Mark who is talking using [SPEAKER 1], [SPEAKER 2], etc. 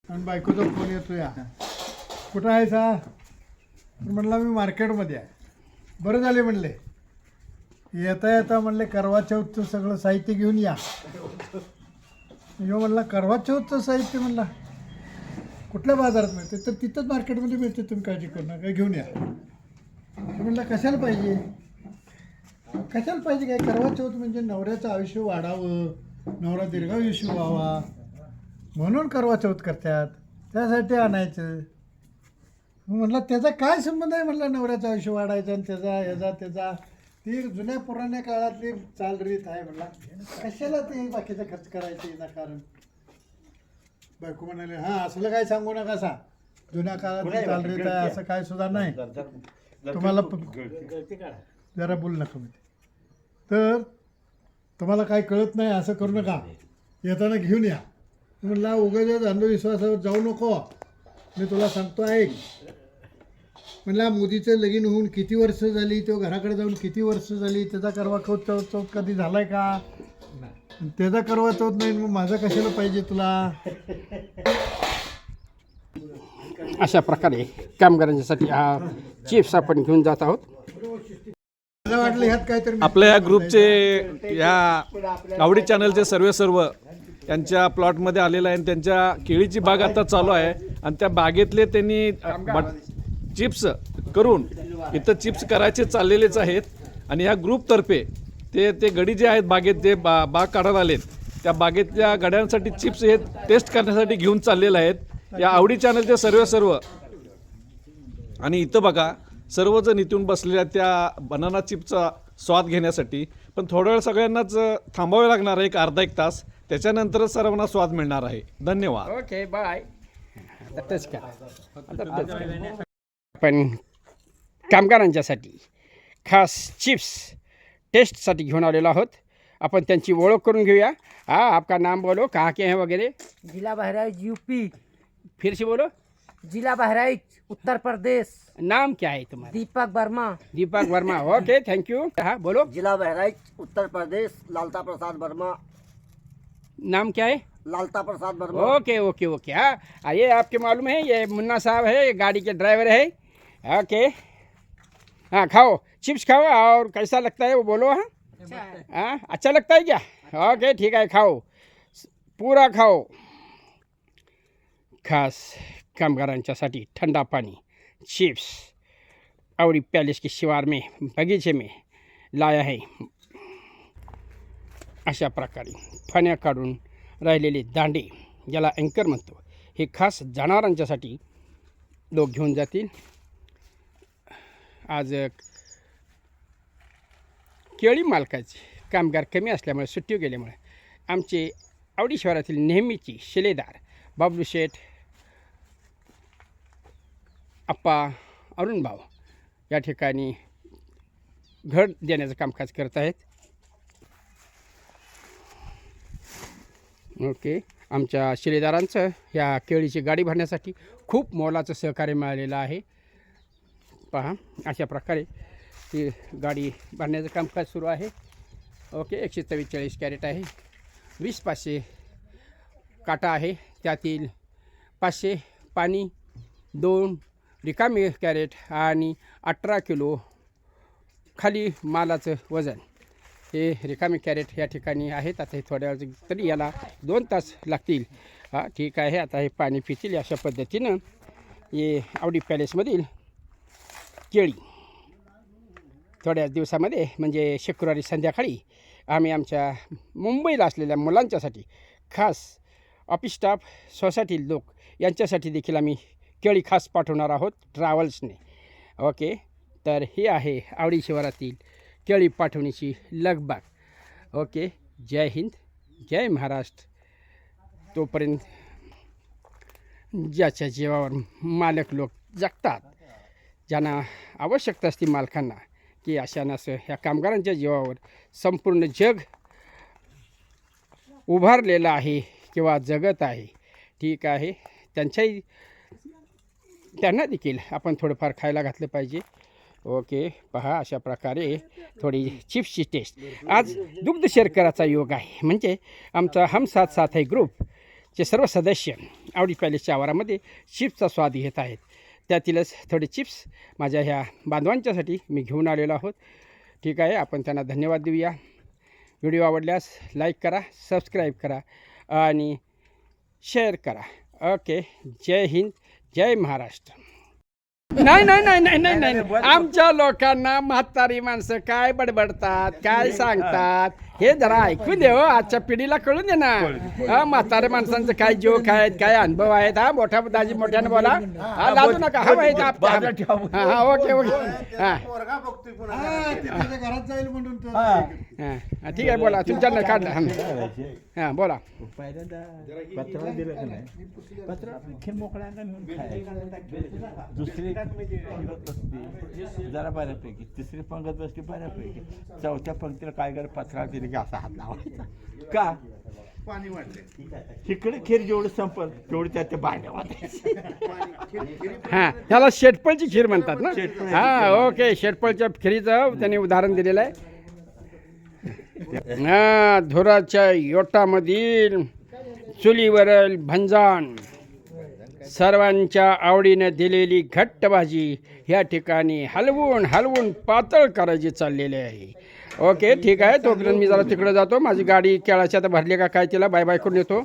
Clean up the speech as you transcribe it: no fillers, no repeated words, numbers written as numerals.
[SPEAKER 1] आणि बायकोचा फोन येतो या कुठं आहे सा म्हणला मी मार्केटमध्ये आहे. बरं झाले म्हणले येता येता म्हणले करवा चौथचं सगळं साहित्य घेऊन या. म्हणला करवा चौथचं साहित्य म्हणला कुठल्या बाजारात मिळते तर तिथंच मार्केटमध्ये मिळते, तुम्ही काळजी करू नका घेऊन या. म्हणलं कशाला पाहिजे काय करवा चौथ म्हणजे नवऱ्याचं आयुष्य वाढावं, नवरा दीर्घायुष्य व्हावा म्हणून करवा चौथ करतात, त्यासाठी आणायचं. मग म्हटलं त्याचा काय संबंध आहे म्हटलं नवऱ्याचं आयुष्य वाढायचं आणि त्याचा ती जुन्या पुराण्या काळातली चालरीत आहे म्हणला. कशाला ते बाकीचा खर्च करायचे ना कारण. बायको म्हणाले हां असलं काय सांगू नका सा, जुन्या काळातली चालरीत आहे असं काय सुद्धा नाही, तुम्हाला जरा बोलू नका म्हणजे. तर तुम्हाला काय कळत नाही असं करू नका, येताना घेऊन या. म्हणला उगाच अंधविश्वासावर जाऊ नको, मी तुला सांगतो ऐक. म्हणला मोदीचं लगीन होऊन किती वर्ष झाली, तो घराकडे जाऊन किती वर्ष झाली, त्याचा करवा चौथ कधी झालाय का, त्याचा करवा चौथ नाही मग माझा कशाला पाहिजे तुला.
[SPEAKER 2] अशा प्रकारे कामगारांच्यासाठी हा चिप्स आपण घेऊन जात आहोत.
[SPEAKER 1] मला वाटलं ह्यात काहीतरी
[SPEAKER 3] आपल्या या ग्रुपचे या आवडी चॅनलचे सर्व यांच्या प्लॉटमध्ये आलेलं आहे आणि त्यांच्या केळीची बाग आता चालू आहे आणि त्या बागेतले त्यांनी चिप्स करून इथं चिप्स करायचे चाललेलेच आहेत. आणि ह्या ग्रुपतर्फे ते गडी जे आहेत बागेत ते बाग काढायला आलेत, त्या बागेतल्या गड्यांसाठी चिप्स हे टेस्ट करण्यासाठी घेऊन चाललेले आहेत या आवडी चॅनलचे सर्व. आणि इथं बघा सर्वजण इथून बसलेल्या त्या बनाना चिप्सचा स्वाद घेण्यासाठी. पण थोडा वेळ सगळ्यांनाच थांबावे लागणार आहे, एक अर्धा एक तास, त्याच्यानंतरच सर्वांना स्वाद मिळणार आहे. धन्यवाद.
[SPEAKER 2] Okay bye. आपण कामगारांच्यासाठी खास चिप्स टेस्टसाठी घेऊन आलेलो आहोत. आपण त्यांची ओळख करून घेऊया. हाँ आपका नाम बोलो, कहाँ के हैं वगैरह.
[SPEAKER 4] जिला बहराइच यूपी.
[SPEAKER 2] फिर से बोलो.
[SPEAKER 4] जिला बहराइच उत्तर प्रदेश.
[SPEAKER 2] नाम क्या है तुम्हारा.
[SPEAKER 4] Deepak Verma.
[SPEAKER 2] Deepak Verma. Okay thank you. हाँ बोलो.
[SPEAKER 5] जिला बहराइच उत्तर प्रदेश लालता प्रसाद वर्मा.
[SPEAKER 2] नाम क्या है.
[SPEAKER 5] Lalta Prasad Varma.
[SPEAKER 2] Okay okay okay. हाँ ये आपके मालूम है, ये मुन्ना साहब है, गाड़ी के ड्राइवर है. ओके हाँ खाओ चिप्स खाओ और कैसा लगता है वो बोलो. हाँ अच्छा लगता है क्या. ओके ठीक है खाओ, पूरा खाओ. खास कामगारांच्यासाठी ठंडा पानी चिप्स आवड़ी पैलेस के शिवार में बगीचे में लाया है. अशा प्रकारे फण्या काढून राहिलेले दांडे ज्याला अँकर म्हणतो, हे खास जनावरांच्यासाठी लोक घेऊन जातील. आज केळी मालकाचे कामगार कमी असल्यामुळे सुट्टी गेल्यामुळे आमचे आवडी शहरातील नेहमीची शिलेदार बाबलू शेठ, अप्पा, अरुण भाऊ या ठिकाणी घर देण्याचं कामकाज करत आहेत. ओके आमच्या शिलेदारांचं ह्या केळीची गाडी भरण्यासाठी खूप मोलाचं सहकार्य मिळालेलं आहे. पहा अशा प्रकारे ही गाडी भरण्याचं कामकाज सुरू आहे. ओके 144 कॅरेट आहे, 20 500 काटा आहे, त्यातील 500 पाणी, 2 रिकामी कॅरेट आणि 18 किलो खाली मालाचं वजन. हे रिकामी कॅरेट या ठिकाणी आहेत. आता हे थोड्या वेळ तरी याला 2 तास लागतील. हां ठीक आहे. आता हे पाणी पितील. अशा पद्धतीनं हे आवडी पॅलेसमधील केळी थोड्या दिवसामध्ये म्हणजे शुक्रवारी संध्याकाळी आम्ही आमच्या मुंबईला असलेल्या मुलांच्यासाठी खास ऑफिस स्टाफ, सोसायटी लोक यांच्यासाठी देखील आम्ही केळी खास पाठवणार आहोत ट्रॅव्हल्सने. ओके तर ही आहे आवडी शिवारातील केळी पाठवण्याची लगबग. ओके जय हिंद, जय महाराष्ट्र. तोपर्यंत ज्याच्या जीवावर मालक लोक जगतात, ज्यांना आवश्यकता असते मालकांना की अशा नसं ह्या कामगारांच्या जीवावर संपूर्ण जग उभारलेलं आहे किंवा जगत आहे. ठीक आहे, त्यांना देखील आपण थोडंफार खायला घातलं पाहिजे. ओके पहा अशा प्रकारे थोडी चिप्सची टेस्ट. आज दुग्ध शर्कराचा योग आहे, म्हणजे आमचा हम साथ साथ है ग्रुप चे सर्व सदस्य आवडी पॅलेसच्या आवारामध्ये चिप्सचा स्वाद घेत आहेत. त्यातीलच थोडे चिप्स माझ्या ह्या बांधवांच्यासाठी मी घेऊन आलेलो आहोत. ठीक आहे, आपण त्यांना धन्यवाद देऊया. व्हिडिओ आवडल्यास लाईक करा, सबस्क्राईब करा आणि शेअर करा. ओके, जय हिंद, जय महाराष्ट्र. नाही नाही नाही नाही नाही नाही आमच्या लोकांना म्हातारी माणसं काय बडबडतात, काय सांगतात हे जरा ऐकून दे हो. आजच्या पिढीला कळून दे ना. हा, म्हातारे माणसांचं काय जोक आहेत, काय अनुभव आहेत. हा, मोठ्या दाजी मोठ्याने बोला. हा, लाजू नका. हा माहिती हा ओके ओके. हां
[SPEAKER 1] त्याच्या घरात जाईल म्हणून तो.
[SPEAKER 2] हां ठीक आहे, बोला तुमच्यानं काढलं. हां बोला.
[SPEAKER 6] पत्राला दिलं का नाही, पत्र खेळ मोकळ्यांना नेऊन खायचं. दुसरी पंगत बसते जरा बऱ्यापैकी, तिसरी पंगत बसते बऱ्यापैकी, चौथ्या पंक्तीला काय कर पत्रा दिली की असा हात लावायचा. का पाणी वाटले इकडे खीर जेवढं संपल तेवढं त्या भांड्या वाटायची.
[SPEAKER 2] हां, ह्याला शेटपळची खीर म्हणतात ना. हां ओके, शेटपळच्या खिरीचं त्यांनी उदाहरण दिलेलं आहे. हां, धुराच्या योटामधील चुलीवरील भंजान, सर्वांच्या आवडीने दिलेली घट्ट भाजी ह्या ठिकाणी हलवून हलवून पातळ करायची चाललेली आहे. ओके ठीक आहे, तोपर्यंत मी जरा तिकडे जातो. माझी गाडी केळाची आता भरली का काय, तिला बाय बाय करून येतो.